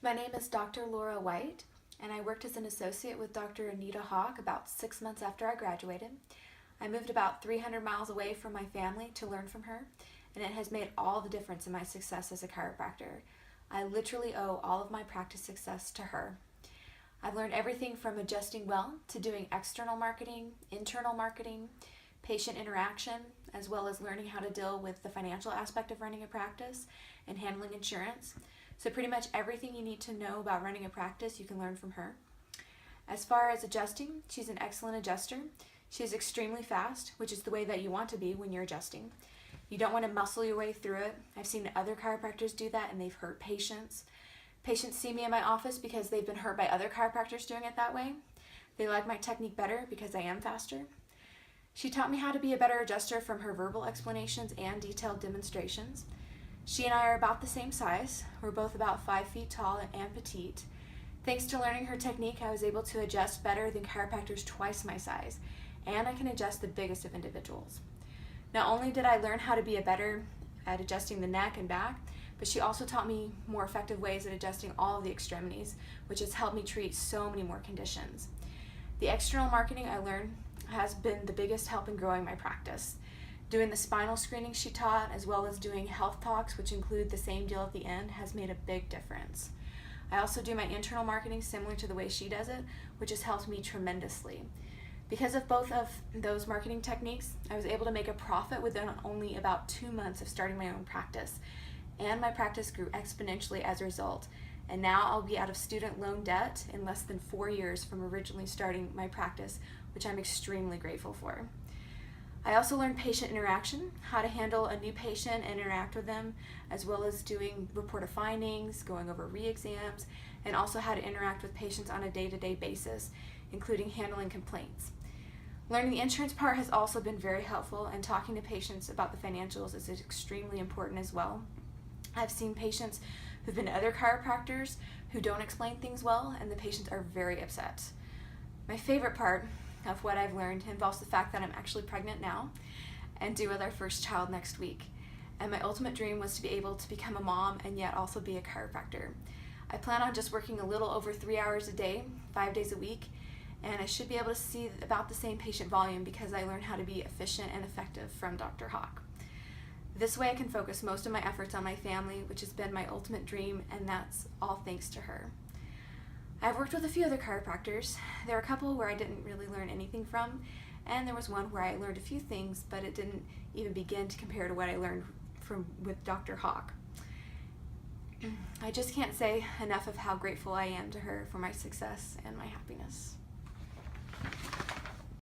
My name is Dr. Laura White, and I worked as an associate with Dr. Anita Haque about 6 months after I graduated. I moved about 300 miles away from my family to learn from her, and it has made all the difference in my success as a chiropractor. I literally owe all of my practice success to her. I've learned everything from adjusting well to doing external marketing, internal marketing, patient interaction, as well as learning how to deal with the financial aspect of running a practice and handling insurance. So pretty much everything you need to know about running a practice you can learn from her. As far as adjusting, she's an excellent adjuster. She is extremely fast, which is the way that you want to be when you're adjusting. You don't want to muscle your way through it. I've seen other chiropractors do that and they've hurt patients. Patients see me in my office because they've been hurt by other chiropractors doing it that way. They like my technique better because I am faster. She taught me how to be a better adjuster from her verbal explanations and detailed demonstrations. She and I are about the same size. We're both about 5 feet tall and petite. Thanks to learning her technique, I was able to adjust better than chiropractors twice my size, and I can adjust the biggest of individuals. Not only did I learn how to be better at adjusting the neck and back, but she also taught me more effective ways at adjusting all of the extremities, which has helped me treat so many more conditions. The external marketing I learned has been the biggest help in growing my practice. Doing the spinal screening she taught, as well as doing health talks, which include the same deal at the end, has made a big difference. I also do my internal marketing similar to the way she does it, which has helped me tremendously. Because of both of those marketing techniques, I was able to make a profit within only about 2 months of starting my own practice, and my practice grew exponentially as a result. And now I'll be out of student loan debt in less than 4 years from originally starting my practice, which I'm extremely grateful for. I also learned patient interaction, how to handle a new patient and interact with them, as well as doing report of findings, going over re-exams, and also how to interact with patients on a day-to-day basis, including handling complaints. Learning the insurance part has also been very helpful, and talking to patients about the financials is extremely important as well. I've seen patients who've been to other chiropractors who don't explain things well, and the patients are very upset. My favorite part of what I've learned involves the fact that I'm actually pregnant now and due with our first child next week. And my ultimate dream was to be able to become a mom and yet also be a chiropractor. I plan on just working a little over 3 hours a day, 5 days a week, and I should be able to see about the same patient volume because I learned how to be efficient and effective from Dr. Haque. This way I can focus most of my efforts on my family, which has been my ultimate dream, and that's all thanks to her. I've worked with a few other chiropractors. There are a couple where I didn't really learn anything from, and there was one where I learned a few things, but it didn't even begin to compare to what I learned with Dr. Haque. I just can't say enough of how grateful I am to her for my success and my happiness.